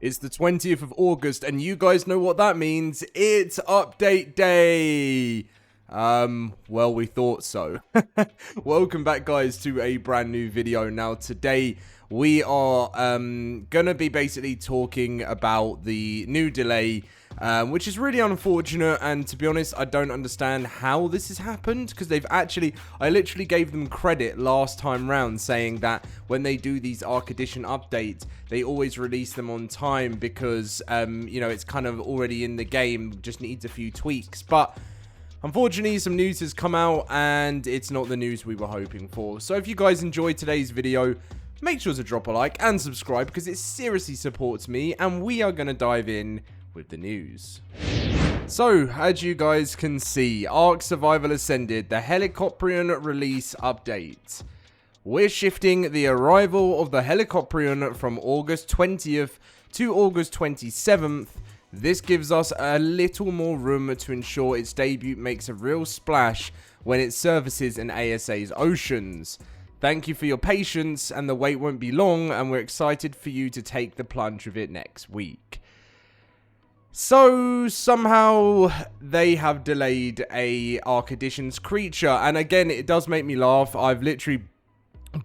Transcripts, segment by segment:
It's the 20th of August, and you guys know what that means. It's update day. Well, we thought so. Welcome back, guys, to a brand new video. Now, today we are gonna be basically talking about the new delay, which is really unfortunate, and to be honest, I don't understand how this has happened, because I literally gave them credit last time round, saying that when they do these ARK Edition updates, they always release them on time, because, you know, it's kind of already in the game, just needs a few tweaks, but unfortunately, some news has come out, and it's not the news we were hoping for. So if you guys enjoyed today's video, make sure to drop a like and subscribe, because it seriously supports me, and we are going to dive in with the news. So, as you guys can see, ARK Survival Ascended, the Helicopterion release update. We're shifting the arrival of the Helicopterion from August 20th to August 27th. This gives us a little more room to ensure its debut makes a real splash when it surfaces in ASA's oceans. Thank you for your patience, and the wait won't be long, and we're excited for you to take the plunge with it next week. So, somehow, they have delayed a ARK Edition's creature, and again, it does make me laugh. I've literally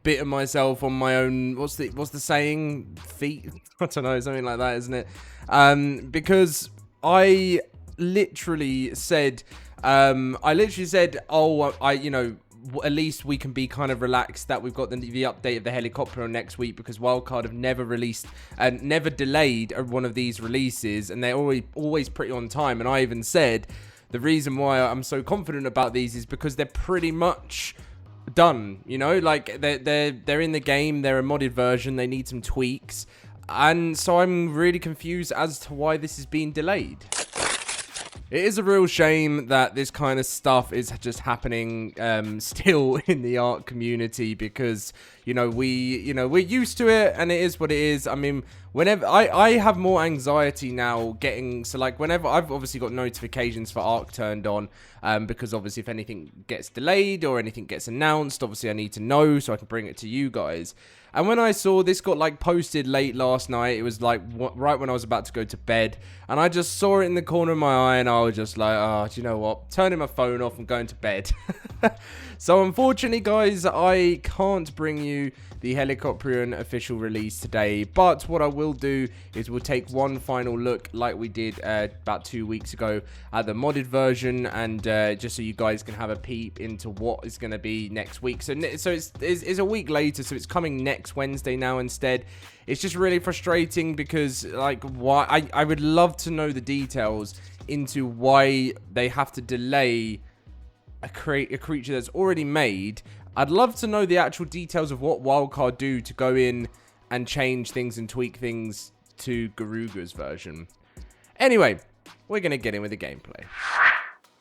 bitten myself on my own, what's the saying? Feet? I don't know, something like that, isn't it? Because I literally said, oh, you know, at least we can be kind of relaxed that we've got the update of the helicopter on next week, because Wildcard have never released and never delayed one of these releases, and they're always pretty on time. And I even said the reason why I'm so confident about these is because they're pretty much done, you know, like they're in the game, they're a modded version, they need some tweaks, and so I'm really confused as to why this is being delayed. It is a real shame that this kind of stuff is just happening still in the ARK community, because, you know, we're used to it, and it is what it is. I mean, whenever I have more anxiety now getting, so like whenever I've obviously got notifications for ARK turned on, because obviously if anything gets delayed or anything gets announced, obviously I need to know so I can bring it to you guys. And when I saw this got like posted late last night, it was like right when I was about to go to bed, and I just saw it in the corner of my eye, and I was just like, oh, do you know what? Turning my phone off and going to bed. So unfortunately, guys, I can't bring you the Helicopterion official release today, but what I will do is we'll take one final look like we did about 2 weeks ago at the modded version, and just so you guys can have a peep into what is going to be next week. So it's a week later, so it's coming next Wednesday now instead. It's just really frustrating because, like, why I would love to know the details into why they have to delay a creature that's already made. I'd love to know the actual details of what Wildcard do to go in and change things and tweak things to Garuga's version. Anyway, we're going to get in with the gameplay.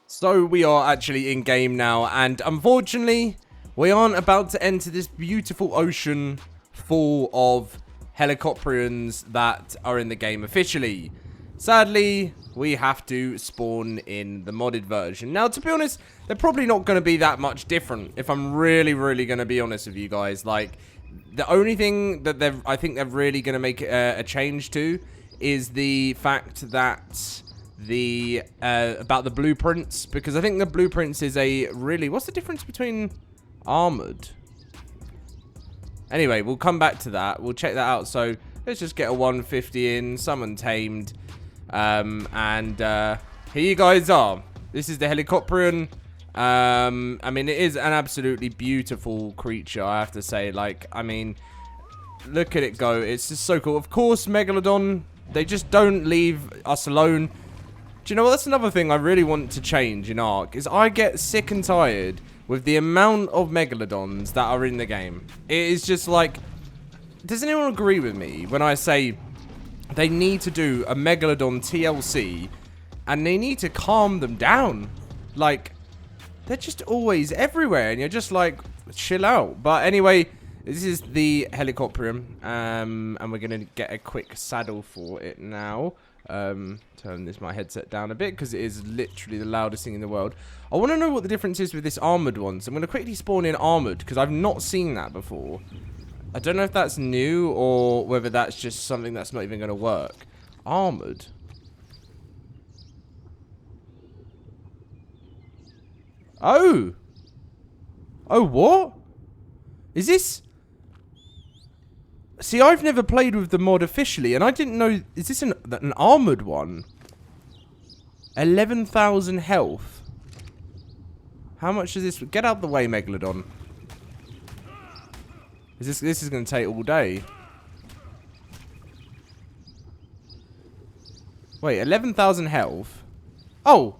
So we are actually in game now, and unfortunately, we aren't about to enter this beautiful ocean full of Helicopterions that are in the game officially. Sadly, we have to spawn in the modded version. Now, to be honest, they're probably not going to be that much different, if I'm really going to be honest with you guys. Like, the only thing that I think they're really going to make a change to is the fact that about the blueprints, because I think the blueprints is what's the difference between armored? Anyway, we'll come back to that. We'll check that out. So, let's just get a 150 in, summon tamed. Here you guys are. This is the Helicopterion. I mean, it is an absolutely beautiful creature, I have to say. Like, I mean, look at it go. It's just so cool. Of course, Megalodon, they just don't leave us alone. Do you know what? That's another thing I really want to change in ARK, is I get sick and tired with the amount of Megalodons that are in the game. It is just like, does anyone agree with me when I say they need to do a Megalodon TLC, and they need to calm them down? Like, they're just always everywhere, and you're just like, chill out. But anyway, this is the Helicopterion, and we're going to get a quick saddle for it now. Turn my headset down a bit, because it is literally the loudest thing in the world. I want to know what the difference is with this armored one, so I'm going to quickly spawn in armored, because I've not seen that before. I don't know if that's new or whether that's just something that's not even going to work. Armored. Oh. Oh, what? Is this... See, I've never played with the mod officially, and I didn't know... Is this an armored one? 11,000 health. How much is this? Get out the way, Megalodon. This is going to take all day. Wait, 11,000 health? Oh.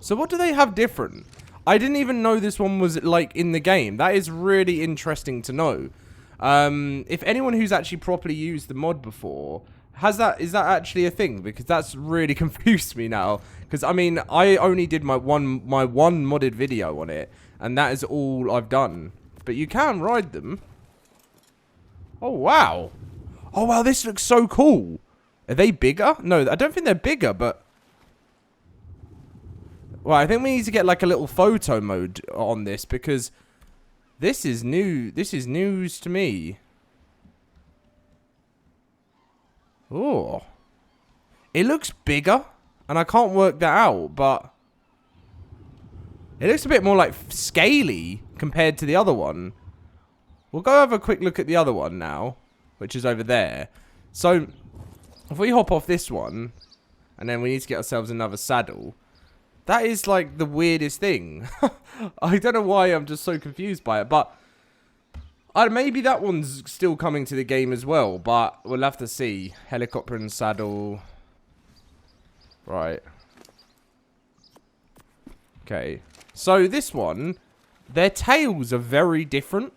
So what do they have different? I didn't even know this one was, like, in the game. That is really interesting to know. If anyone who's actually properly used the mod before... is that actually a thing? Because that's really confused me now. Because, I mean, I only did my one modded video on it. And that is all I've done. But you can ride them. Oh, wow. Oh, wow, this looks so cool. Are they bigger? No, I don't think they're bigger, but... Well, I think we need to get, like, a little photo mode on this. Because this is new. This is news to me. Oh. It looks bigger. And I can't work that out, but... It looks a bit more, like, scaly compared to the other one. We'll go have a quick look at the other one now. Which is over there. So, if we hop off this one... And then we need to get ourselves another saddle... That is, like, the weirdest thing. I don't know why I'm just so confused by it, but... maybe that one's still coming to the game as well, but we'll have to see. Helicopter and saddle. Right. Okay. So this one, their tails are very different.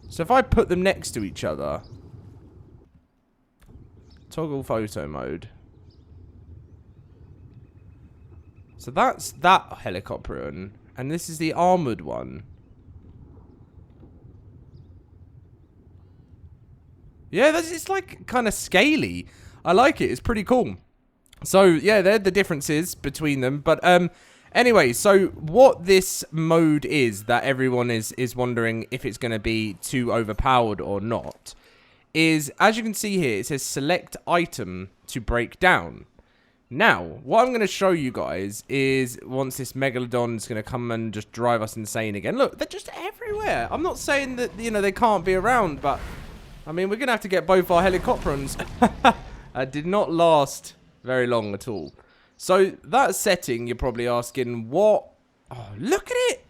So if I put them next to each other. Toggle photo mode. So that's that helicopter one, and this is the armored one. Yeah, it's like kind of scaly. I like it. It's pretty cool. So, yeah, they're the differences between them. But, anyway, so what this mode is that everyone is wondering if it's going to be too overpowered or not is, as you can see here, it says select item to break down. Now, what I'm going to show you guys is once this Megalodon is going to come and just drive us insane again. Look, they're just everywhere. I'm not saying that, you know, they can't be around, but... I mean, we're going to have to get both our helicopterons. Did not last very long at all. So, that setting, you're probably asking, what? Oh, look at it.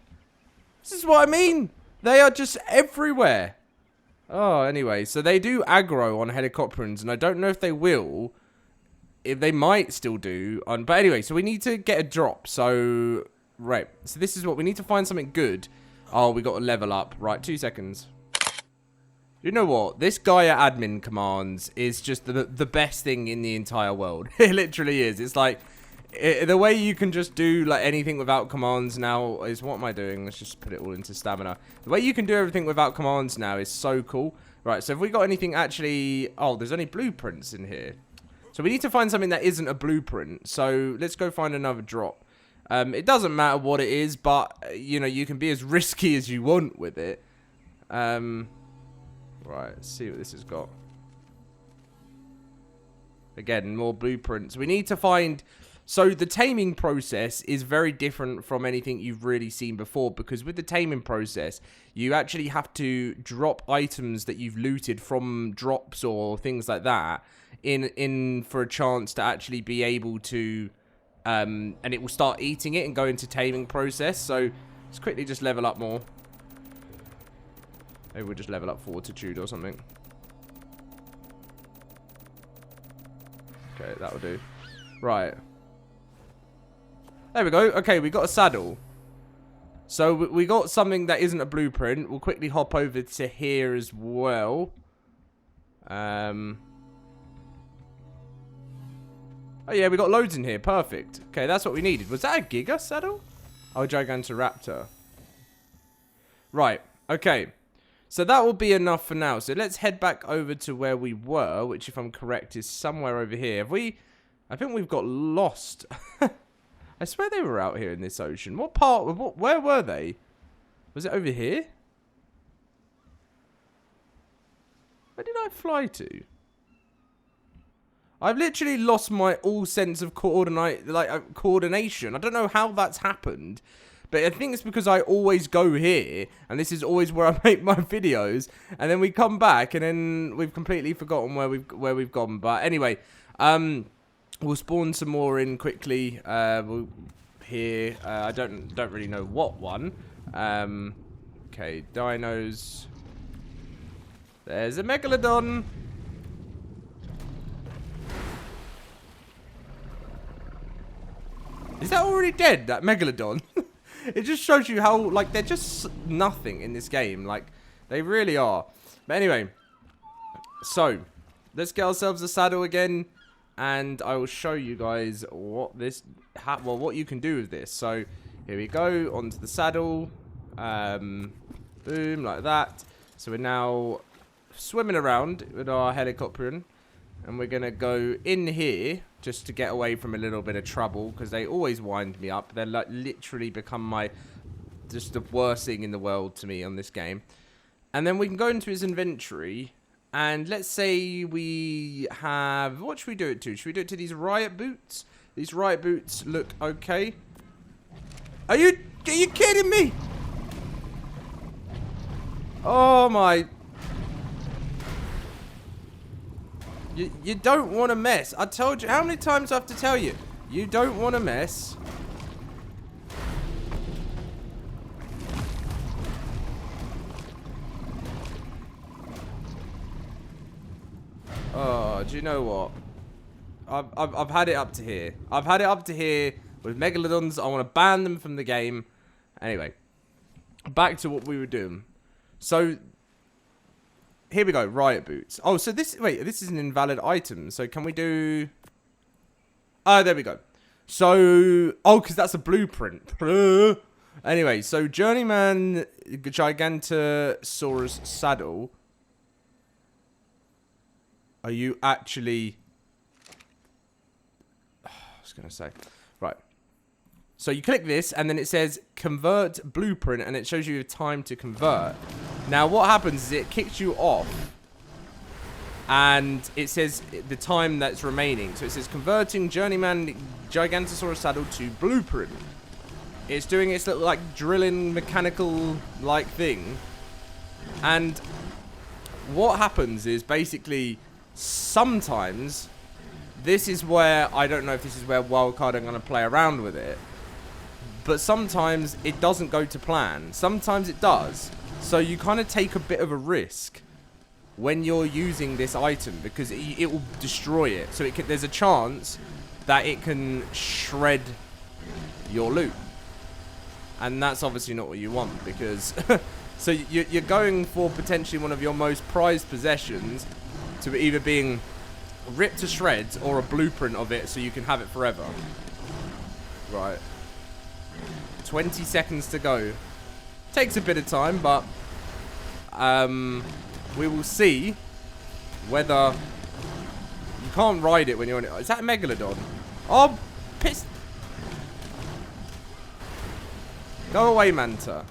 This is what I mean. They are just everywhere. Oh, anyway. So, they do aggro on helicopterons, and I don't know if they will. If they might still do. But anyway, so we need to get a drop. So, right. So, this is what we need to find something good. Oh, we got to level up. Right, 2 seconds. You know what? This Gaia admin commands is just the best thing in the entire world. It literally is. It's like, the way you can just do like anything without commands now is, what am I doing? Let's just put it all into stamina. The way you can do everything without commands now is so cool. Right, so have we got anything actually... Oh, there's only blueprints in here. So we need to find something that isn't a blueprint. So let's go find another drop. It doesn't matter what it is, but, you know, you can be as risky as you want with it. Right, let's see what this has got. Again, more blueprints. We need to find... So, the taming process is very different from anything you've really seen before. Because with the taming process, you actually have to drop items that you've looted from drops or things like that in for a chance to actually be able to... and it will start eating it and go into taming process. So, let's quickly just level up more. Maybe we'll just level up fortitude or something. Okay, that'll do. Right. There we go. Okay, we got a saddle. So we got something that isn't a blueprint. We'll quickly hop over to here as well. Oh yeah, we got loads in here. Perfect. Okay, that's what we needed. Was that a Giga saddle? Oh, Gigantoraptor. Right. Okay. So that will be enough for now. So let's head back over to where we were, which, if I'm correct, is somewhere over here. Have we... I think we've got lost. I swear they were out here in this ocean. What part... Where were they? Was it over here? Where did I fly to? I've literally lost my all sense of coordination. I don't know how that's happened, but I think it's because I always go here, and this is always where I make my videos, and then we come back, and then we've completely forgotten where we've gone. But anyway, we'll spawn some more in quickly. Here, I don't really know what one. Okay, dinos. There's a megalodon. Is that already dead, that megalodon? It just shows you how, like, they're just nothing in this game. Like, they really are. But anyway, so let's get ourselves a saddle again, and I will show you guys what this, what you can do with this. So here we go, onto the saddle. Boom, like that. So we're now swimming around with our helicopter, and we're gonna go in here just to get away from a little bit of trouble, because they always wind me up. They're like literally become just the worst thing in the world to me on this game. And then we can go into his inventory, and let's say we have, what should we do it to? Should we do it to these riot boots? These riot boots look okay. Are you kidding me? Oh my. You don't want to mess. I told you. How many times do I have to tell you? You don't want to mess. Oh, do you know what? I've had it up to here. I've had it up to here with megalodons. I want to ban them from the game. Anyway, back to what we were doing. So here we go, riot boots. Oh, so this is an invalid item. So can we do... Oh, there we go. So, oh, because that's a blueprint. Anyway, so Journeyman Gigantosaurus saddle. Are you actually... I was going to say. Right. So you click this, and then it says convert blueprint, and it shows you the time to convert. Now what happens is it kicks you off, and it says the time that's remaining. So it says converting Journeyman Gigantosaurus saddle to blueprint. It's doing its little like drilling mechanical like thing. And what happens is basically sometimes this is where, I don't know if this is where wildcard are going to play around with it, but sometimes it doesn't go to plan. Sometimes it does. So you kind of take a bit of a risk when you're using this item, because it will destroy it. So there's a chance that it can shred your loot. And that's obviously not what you want, because... so you're going for potentially one of your most prized possessions to either being ripped to shreds or a blueprint of it so you can have it forever. Right. 20 seconds to go. Takes a bit of time, but we will see whether you can't ride it when you're on it. Is that a megalodon? Oh, piss! Go away, Manta.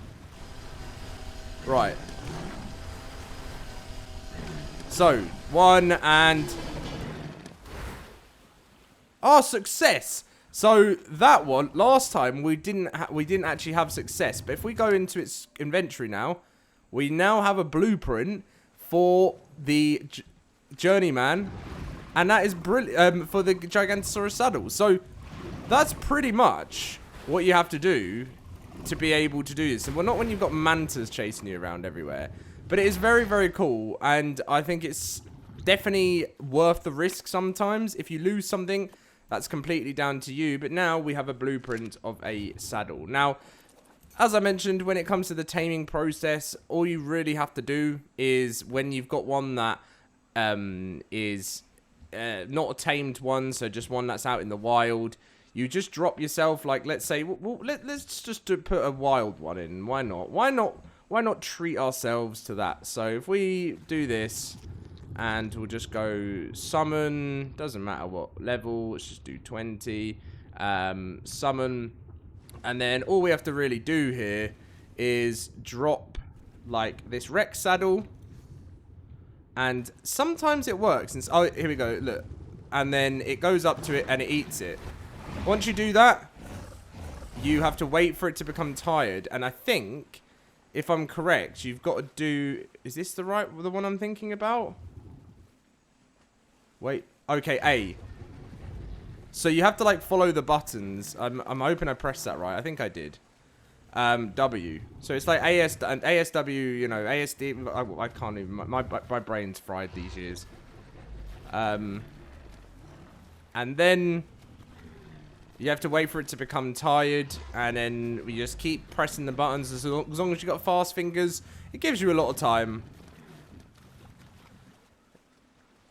Right. So 1 and success. So that one, last time we didn't actually have success, but if we go into its inventory now, we now have a blueprint for the Journeyman, and that is brilliant for the Gigantosaurus saddle. So that's pretty much what you have to do to be able to do this. And well, not when you've got mantas chasing you around everywhere, but it is very, very cool, and I think it's definitely worth the risk sometimes. If you lose something, that's completely down to you. But now we have a blueprint of a saddle. Now, as I mentioned, when it comes to the taming process, all you really have to do is, when you've got one that is not a tamed one, so just one that's out in the wild, you just drop yourself, like, let's say, let's just put a wild one in. Why not? Why not treat ourselves to that? So if we do this, and we'll just go summon, doesn't matter what level, let's just do 20, summon, and then all we have to really do here is drop, like, this Rex saddle, And sometimes it works. And oh, here we go. Look. And then it goes up to it and it eats it. Once you do that, you have to wait for it to become tired. And I think, if I'm correct, you've got to do... Is this the one I'm thinking about? Wait. Okay, A. So you have to, like, follow the buttons. I'm hoping I pressed that right. I think I did. W. So it's like AS and ASW, you know, ASD. I can't even... My brain's fried these years. And then... You have to wait for it to become tired, and then we just keep pressing the buttons as long as you've got fast fingers. It gives you a lot of time.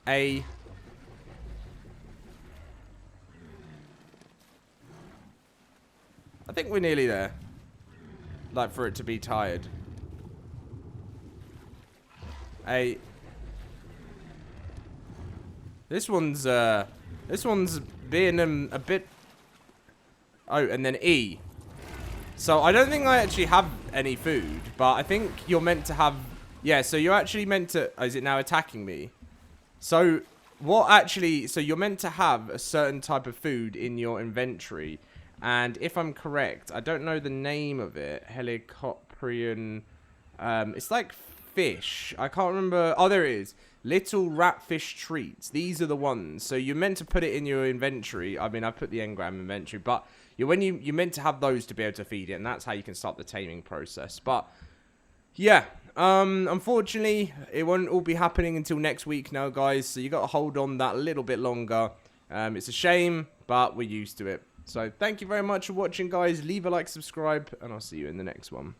A. I think we're nearly there. Like, for it to be tired. A. This one's being a bit... Oh, and then E. So, I don't think I actually have any food, but I think you're meant to have... Yeah, so you're actually meant to... Oh, is it now attacking me? So, what actually... So, you're meant to have a certain type of food in your inventory. And if I'm correct, I don't know the name of it. Helicoprian... it's like fish. I can't remember... Oh, there it is. Little ratfish treats. These are the ones. So, you're meant to put it in your inventory. I mean, I put the engram inventory, but... You're meant to have those to be able to feed it, and that's how you can start the taming process. But yeah, unfortunately, it won't all be happening until next week now, guys. So you got to hold on that a little bit longer. It's a shame, but we're used to it. So thank you very much for watching, guys. Leave a like, subscribe, and I'll see you in the next one.